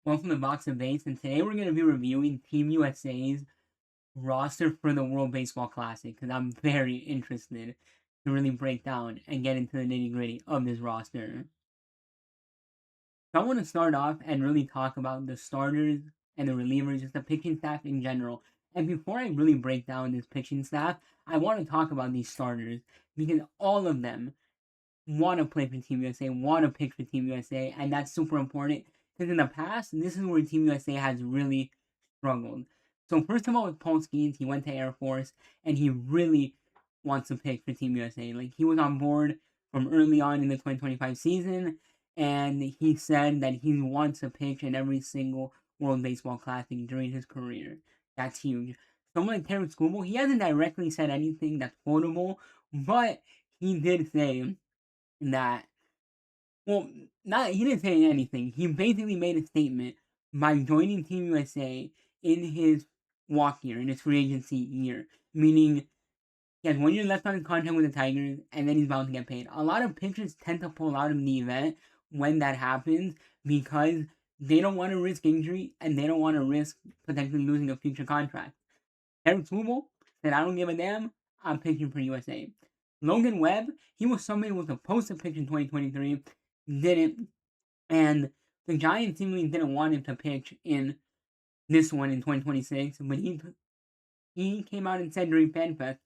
Welcome to Box and Base, and today we're going to be reviewing Team USA's roster for the World Baseball Classic because I'm very interested to really break down and get into the nitty gritty of this roster. So I want to start off and really talk about the starters and the relievers, just the pitching staff in general. And before I really break down this pitching staff, I want to talk about these starters because all of them want to play for Team USA, want to pitch for Team USA, and that's super important because in the past, this is where Team USA has really struggled. So first of all, with Paul Skeens, he went to Air Force, and he really wants to pitch for Team USA. Like, he was on board from early on in the 2025 season, and he said that he wants to pitch in every single World Baseball Classic during his career. That's huge. Someone like Terry Skubal, he hasn't directly said anything that's quotable, but he did say that, well, not he didn't say anything. He basically made a statement by joining Team USA in his walk year, in his free agency year, meaning he has 1 year left on his contract with the Tigers, and then he's bound to get paid. A lot of pitchers tend to pull out of the event when that happens because they don't want to risk injury and they don't want to risk potentially losing a future contract. Eric Tubal said, "I don't give a damn. I'm pitching for USA." Logan Webb, he was somebody who was supposed to pitch in 2023, didn't, and the Giants seemingly didn't want him to pitch in this one in 2026, but he came out and said during FanFest,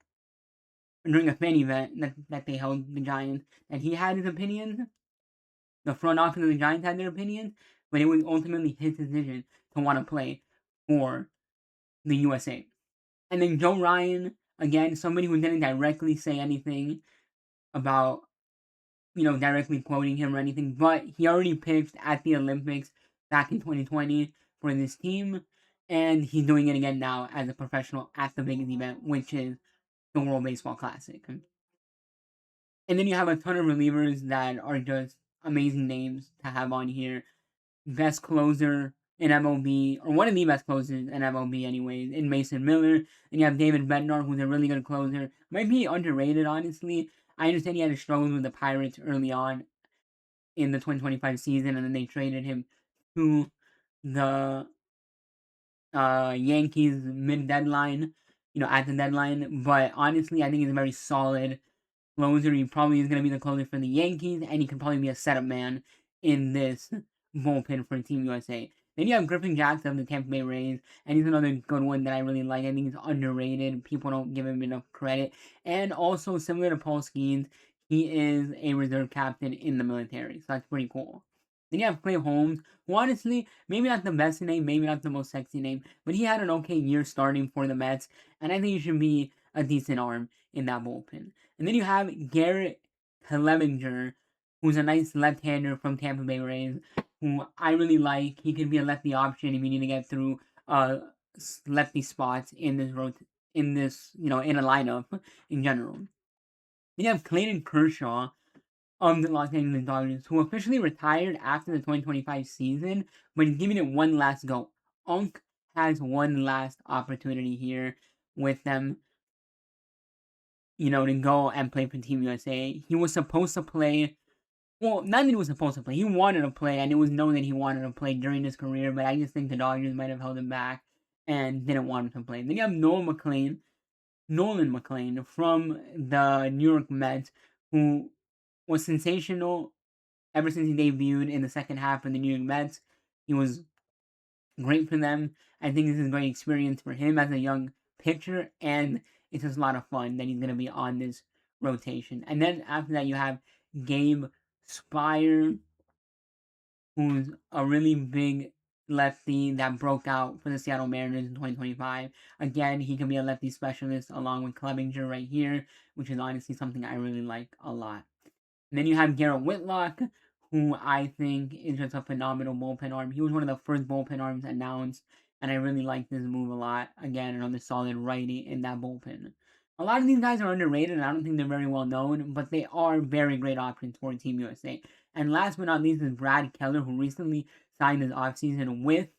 during a fan event that they held the Giants, that he had his opinions. The front office of the Giants had their opinions, but it was ultimately his decision to want to play for the USA. And then Joe Ryan, again, somebody who didn't directly say anything about, directly quoting him or anything, but he already pitched at the Olympics back in 2020 for this team, and he's doing it again now as a professional at the biggest event, which is the World Baseball Classic. And then you have a ton of relievers that are just amazing names to have on here. Best closer in MLB, or one of the best closers in MLB anyways, in Mason Miller. And you have David Bednar, who's a really good closer. Might be underrated, honestly. I understand he had his struggles with the Pirates early on in the 2025 season, and then they traded him to the Yankees mid-deadline, at the deadline. But honestly, I think he's a very solid closer. He probably is going to be the closer for the Yankees, and he can probably be a setup man in this bullpen for Team USA. Then you have Griffin Jackson of the Tampa Bay Rays, and he's another good one that I really like. I think he's underrated. People don't give him enough credit. And also, similar to Paul Skeens, he is a reserve captain in the military, so that's pretty cool. Then you have Clay Holmes, who honestly, maybe not the best name, maybe not the most sexy name, but he had an okay year starting for the Mets, and I think he should be a decent arm in that bullpen. And then you have Garrett Clevinger, who's a nice left-hander from Tampa Bay Rays, who I really like. He could be a lefty option if you need to get through lefty spots in this in a lineup in general. Then you have Clayton Kershaw of the Los Angeles Dodgers, who officially retired after the 2025 season, but he's giving it one last go. Unk has one last opportunity here with them, to go and play for Team USA. He was supposed to play. Well, not that he was supposed to play. He wanted to play, and it was known that he wanted to play during his career, but I just think the Dodgers might have held him back and didn't want him to play. Then you have Nolan McLean from the New York Mets, who was sensational ever since he debuted in the second half of the New York Mets. He was great for them. I think this is a great experience for him as a young pitcher, and it's just a lot of fun that he's going to be on this rotation. And then after that, you have Gabe Spire, who's a really big lefty that broke out for the Seattle Mariners in 2025. Again, he can be a lefty specialist along with Clevinger right here, which is honestly something I really like a lot. And then you have Garrett Whitlock, who I think is just a phenomenal bullpen arm. He was one of the first bullpen arms announced, and I really like this move a lot. Again, another solid righty in that bullpen. A lot of these guys are underrated, and I don't think they're very well known, but they are very great options for Team USA. And last but not least is Brad Keller, who recently signed his offseason with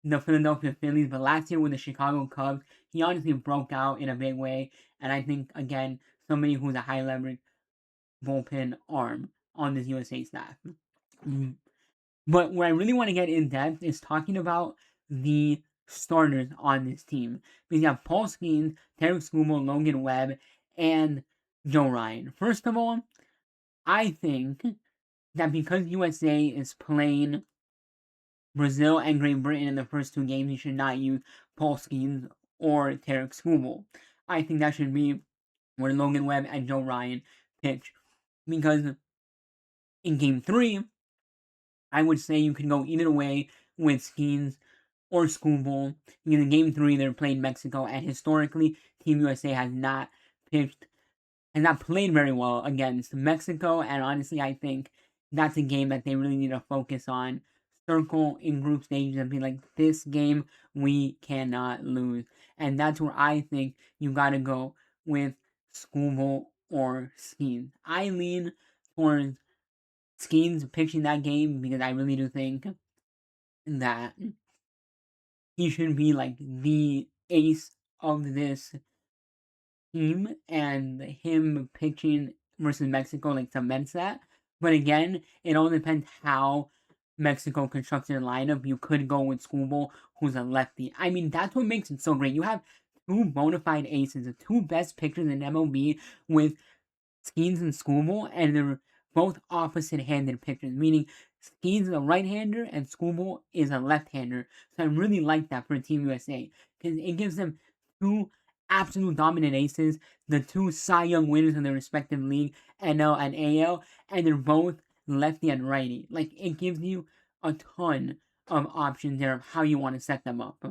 the Philadelphia Phillies, but last year with the Chicago Cubs, he honestly broke out in a big way, and I think, again, somebody who's a high leverage bullpen arm on this USA staff. But where I really want to get in depth is talking about the starters on this team. Because you have Paul Skeens, Terry Skubal, Logan Webb, and Joe Ryan. First of all, I think that because USA is playing Brazil and Great Britain in the first two games, you should not use Paul Skeens or Tarek Skubal. I think that should be where Logan Webb and Joe Ryan pitch. Because in game three, I would say you can go either way with Skeens or Skubal. Because in game three, they're playing Mexico, and historically, Team USA has not pitched and not played very well against Mexico. And honestly, I think that's a game that they really need to focus on. Circle in group stages and be like, this game we cannot lose. And that's where I think you got to go with Skubal or Skeens. I lean towards Skeens pitching that game because I really do think that he should be like the ace of this team, and him pitching versus Mexico like cements that. But again, it all depends how Mexico constructs their lineup. You could go with Skubal, who's a lefty. I mean, that's what makes it so great. You have two bona fide aces, the two best pitchers in MLB with Skeens and Skubal, and they're both opposite-handed pitchers, meaning Skeens is a right-hander and Skubal is a left-hander. So I really like that for Team USA because it gives them two absolute dominant aces, the two Cy Young winners in their respective league, NL and AL, and they're both lefty and righty. Like, it gives you a ton of options there of how you want to set them up.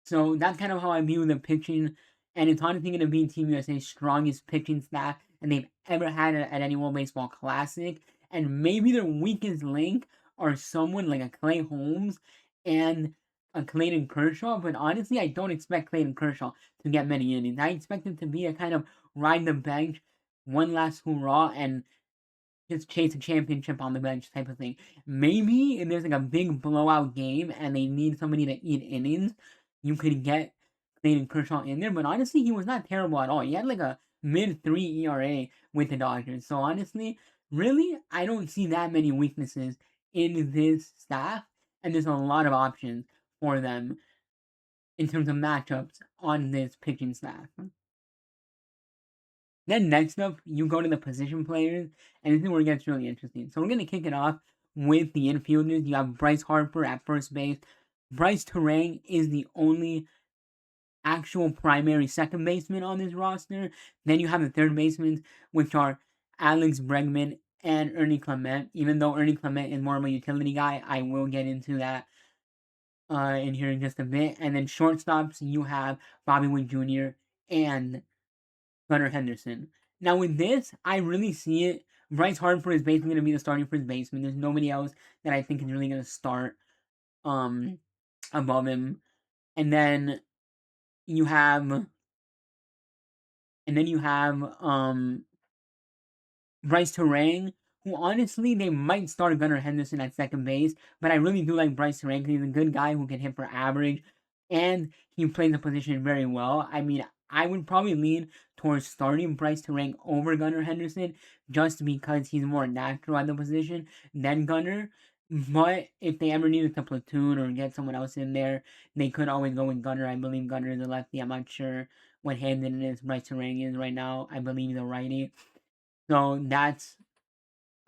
So that's kind of how I view the pitching, and it's honestly going to be Team USA's strongest pitching staff and they've ever had at any World Baseball Classic. And maybe their weakest link are someone like a Clay Holmes and a Clayton Kershaw. But honestly, I don't expect Clayton Kershaw to get many innings. I expect him to be a kind of ride the bench, one last hurrah, and just chase a championship on the bench type of thing. Maybe if there's like a big blowout game and they need somebody to eat innings, you could get Clayton Kershaw in there. But honestly, he was not terrible at all. He had like a mid-3 ERA with the Dodgers. So honestly, really, I don't see that many weaknesses in this staff, and there's a lot of options for them in terms of matchups on this pitching staff. Then next up, you go to the position players, and this is where it gets really interesting. So we're going to kick it off with the infielders. You have Bryce Harper at first base. Bryce Terang is the only actual primary second baseman on this roster. Then you have the third basemen, which are Alex Bregman and Ernie Clement. Even though Ernie Clement is more of a utility guy, I will get into that in here in just a bit. And then shortstops, you have Bobby Witt Jr. and Gunnar Henderson. Now with this, I really see it. Bryce Harper is basically going to be the starting first baseman. There's nobody else that I think is really going to start above him. And then you have Bryce Terang, who honestly they might start Gunnar Henderson at second base, but I really do like Bryce Terang because he's a good guy who can hit for average, and he plays the position very well. I mean, I would probably lean towards starting Bryce Terang over Gunnar Henderson just because he's more natural at the position than Gunnar. But if they ever needed to platoon or get someone else in there, they could always go with Gunnar. I believe Gunnar is a lefty. I'm not sure what handed it is Bryce Terang is right now. I believe he's a righty. So that's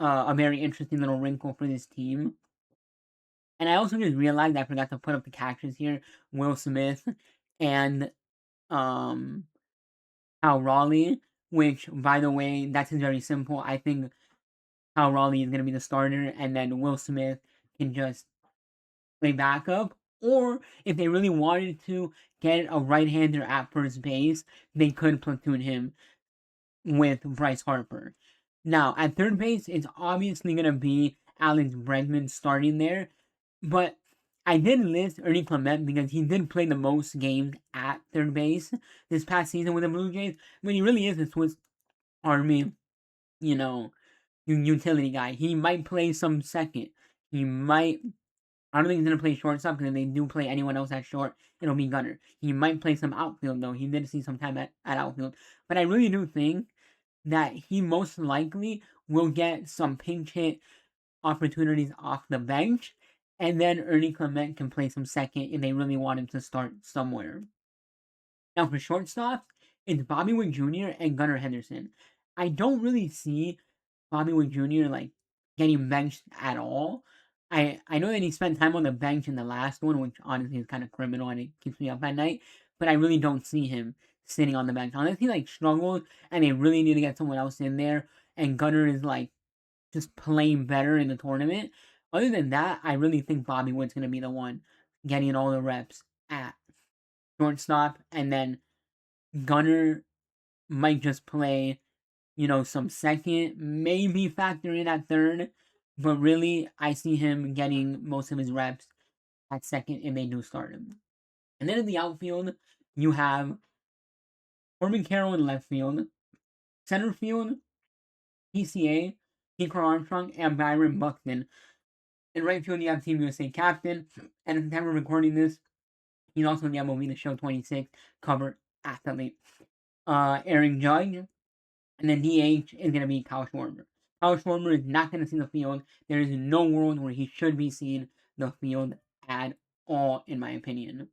a very interesting little wrinkle for this team. And I also just realized I forgot to put up the catchers here. Will Smith and Cal Raleigh, which, by the way, that's very simple. I think Cal Raleigh is going to be the starter, and then Will Smith can just play backup. Or if they really wanted to get a right-hander at first base, they could platoon him with Bryce Harper. Now, at third base, it's obviously going to be Alex Bregman starting there. But I did list Ernie Clement because he did play the most games at third base this past season with the Blue Jays. But he really is a Swiss Army, utility guy. He might play some second. He might. I don't think he's going to play shortstop because if they do play anyone else at short, it'll be Gunnar. He might play some outfield, though. He did see some time at outfield. But I really do think that he most likely will get some pinch hit opportunities off the bench, and then Ernie Clement can play some second if they really want him to start somewhere. Now for shortstop, it's Bobby Witt Jr. and Gunnar Henderson. I don't really see Bobby Witt Jr. like getting benched at all. I know that he spent time on the bench in the last one, which honestly is kind of criminal and it keeps me up at night. But I really don't see him sitting on the bench unless he like struggles and they really need to get someone else in there. And Gunnar is like just playing better in the tournament. Other than that, I really think Bobby Witt's gonna be the one getting all the reps at shortstop, and then Gunnar might just play, some second, maybe factor in at third, but really, I see him getting most of his reps at second if they do start him. And then in the outfield, you have Corbin Carroll in left field, center field, PCA, Kiefer Armstrong, and Byron Buxton. In right field, you have Team USA captain, and at the time we're recording this, he's also in the MLB The Show 26 cover athlete. Aaron Judge, and then DH is going to be Kyle Schwarber. Kyle Schwarber is not going to see the field. There is no world where he should be seeing the field at all, in my opinion.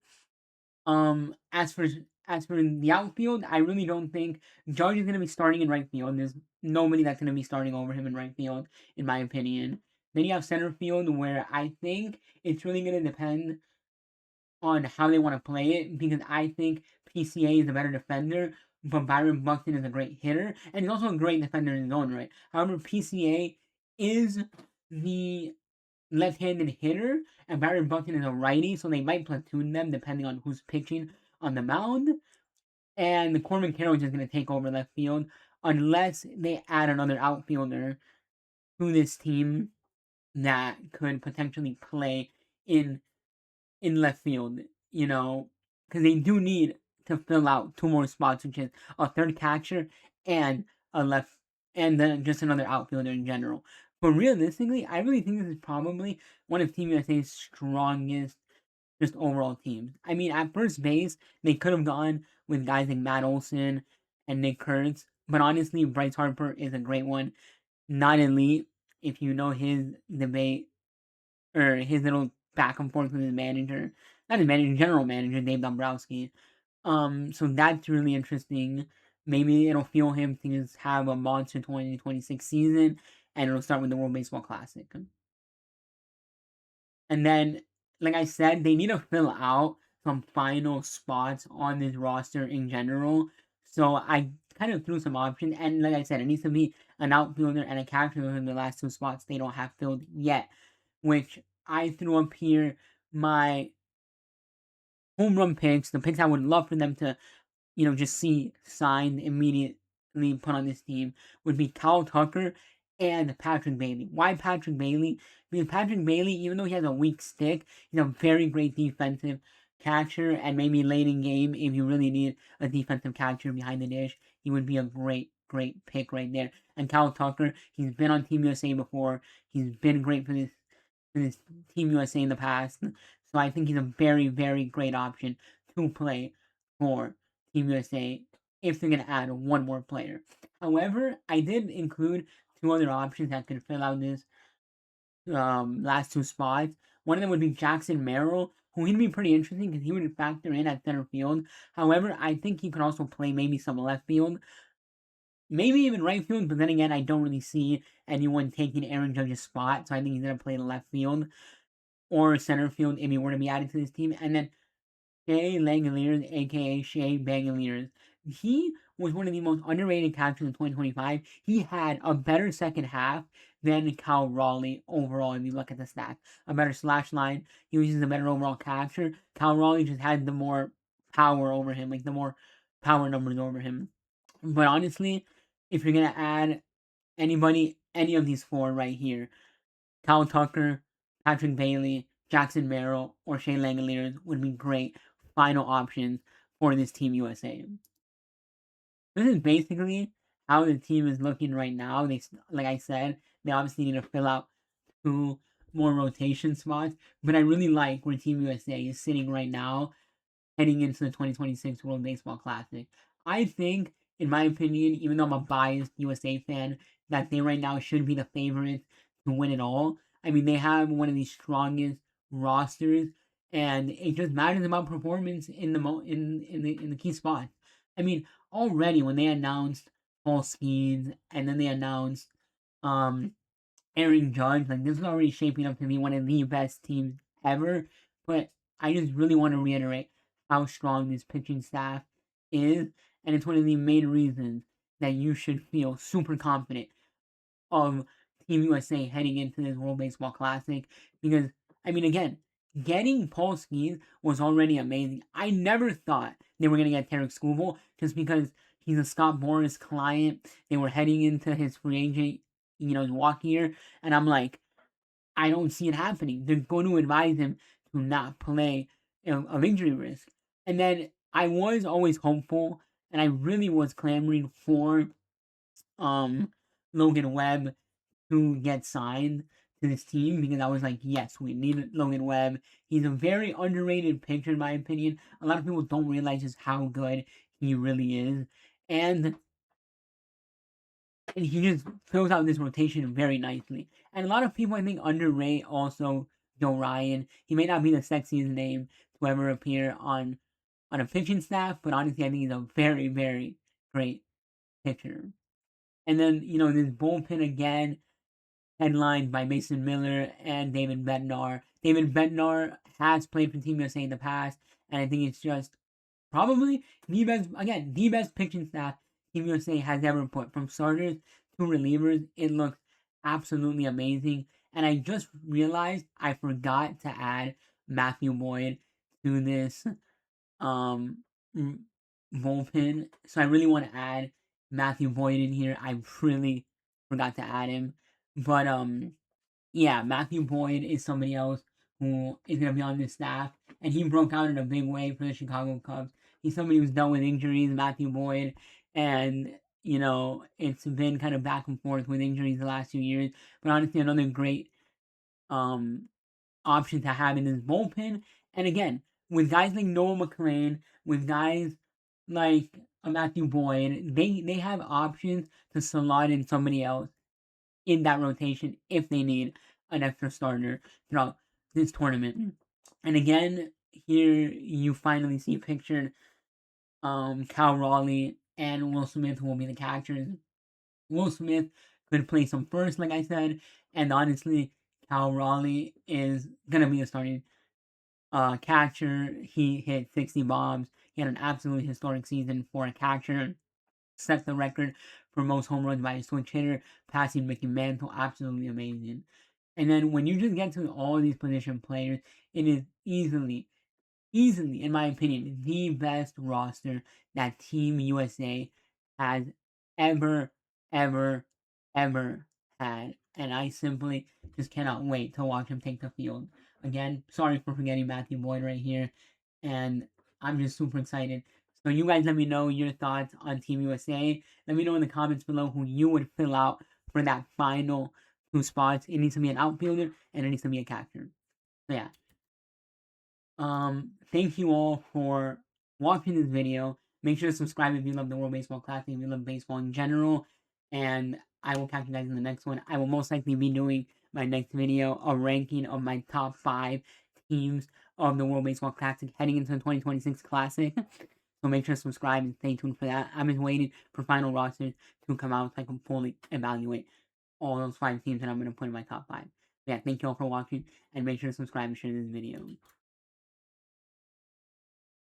As for the outfield, I really don't think Judge is going to be starting in right field. There's nobody that's going to be starting over him in right field, in my opinion. Then you have center field, where I think it's really going to depend on how they want to play it, because I think PCA is a better defender, but Byron Buxton is a great hitter, and he's also a great defender in his own right. However, PCA is the left-handed hitter, and Byron Buxton is a righty, so they might platoon them depending on who's pitching on the mound. And the Corbin Carroll is just going to take over left field unless they add another outfielder to this team that could potentially play in left field, because they do need to fill out two more spots, which is a third catcher and a left, and then just another outfielder in general. But realistically, I really think this is probably one of Team USA's strongest just overall teams. I mean, at first base, they could have gone with guys like Matt Olson and Nick Kurtz, but honestly, Bryce Harper is a great one. Not elite, if you know his debate or his little back and forth with his manager, not his manager, general manager, Dave Dombrowski. So that's really interesting. Maybe it'll fuel him to just have a monster 2026 season, and it'll start with the World Baseball Classic. And then, like I said, they need to fill out some final spots on this roster in general. So I kind of threw some options, and like I said, it needs to be an outfielder and a catcher in the last two spots they don't have filled yet, which I threw up here my home run picks, the picks I would love for them to, just see signed immediately put on this team would be Kyle Tucker and Patrick Bailey. Why Patrick Bailey? Because Patrick Bailey, even though he has a weak stick, he's a very great defensive catcher, and maybe late in game, if you really need a defensive catcher behind the dish, he would be a great pick right there. And Kyle Tucker, he's been on Team USA before. He's been great for this Team USA in the past. So I think he's a very, very great option to play for Team USA if they're going to add one more player. However, I did include two other options that could fill out this last two spots. One of them would be Jackson Merrill, who would be pretty interesting because he would factor in at center field. However, I think he could also play maybe some left field, maybe even right field, but then again, I don't really see anyone taking Aaron Judge's spot, so I think he's going to play left field or center field if he were to be added to this team. And then Shea Langoliers, aka Shea Bangoliers. He was one of the most underrated catchers in 2025. He had a better second half than Cal Raleigh overall, if you look at the stats. A better slash line. He was just a better overall catcher. Cal Raleigh just had the more power over him, like the more power numbers over him. But honestly, if you're going to add anybody, any of these four right here, Kyle Tucker, Patrick Bailey, Jackson Merrill, or Shea Langoliers would be great final options for this Team USA. This is basically how the team is looking right now. They, like I said, they obviously need to fill out two more rotation spots, but I really like where Team USA is sitting right now, heading into the 2026 World Baseball Classic. I think, in my opinion, even though I'm a biased USA fan, that they right now should be the favorites to win it all. I mean, they have one of the strongest rosters, and it just matters about performance in the in the key spots. I mean, already when they announced Paul Skeens and then they announced um Aaron Judge, like this is already shaping up to be one of the best teams ever. But I just really want to reiterate how strong this pitching staff is, and it's one of the main reasons that you should feel super confident of Team USA heading into this World Baseball Classic. Because I mean, again, getting Paul Skeens was already amazing. I never thought they were gonna get Tarek Skubal just because he's a Scott Boras client. They were heading into his free agent, walk year, and I'm like, I don't see it happening. They're going to advise him to not play of injury risk. And then I was always hopeful, and I really was clamoring for um Logan Webb to get signed to this team because I was like, yes, we need Logan Webb. He's a very underrated pitcher in my opinion. A lot of people don't realize just how good he really is. And he just fills out this rotation very nicely. And a lot of people I think underrate also Joe Ryan. He may not be the sexiest name to ever appear on a pitching staff, but honestly I think he's a very, very great pitcher. And then, this bullpen again, headlined by Mason Miller and David Bednar. David Bednar has played for Team USA in the past, and I think it's just probably the best pitching staff Team USA has ever put. From starters to relievers, it looks absolutely amazing. And I just realized I forgot to add Matthew Boyd to this um bullpen. So I really want to add Matthew Boyd in here. I really forgot to add him. But yeah, Matthew Boyd is somebody else who is gonna be on this staff, and he broke out in a big way for the Chicago Cubs. He's somebody who's dealt with injuries, Matthew Boyd, and it's been kind of back and forth with injuries the last few years. But honestly, another great um option to have in his bullpen. And again, with guys like Noah McLean, with guys like Matthew Boyd, they have options to slot in somebody else in that rotation if they need an extra starter throughout this tournament. And again, here you finally see pictured Cal Raleigh and Will Smith will be the catchers. Will Smith could play some first, like I said, and honestly, Cal Raleigh is gonna be a starting catcher. He hit 60 bombs. He had an absolutely historic season for a catcher. Set the record for most home runs by a switch hitter, passing Mickey Mantle. Absolutely amazing. And then when you just get to all these position players, it is easily, in my opinion, the best roster that Team USA has ever, ever, ever had. And I simply just cannot wait to watch him take the field. Again, sorry for forgetting Matthew Boyd right here. And I'm just super excited. So you guys let me know your thoughts on Team USA. Let me know in the comments below who you would fill out for that final two spots. It needs to be an outfielder and it needs to be a catcher. So yeah. Thank you all for watching this video. Make sure to subscribe if you love the World Baseball Classic, if you love baseball in general. And I will catch you guys in the next one. I will most likely be doing my next video, a ranking of my top 5 teams of the World Baseball Classic heading into the 2026 Classic. So make sure to subscribe and stay tuned for that. I'm just waiting for final rosters to come out so I can fully evaluate all those 5 teams that I'm going to put in my top 5. Yeah, thank you all for watching, and make sure to subscribe and share this video.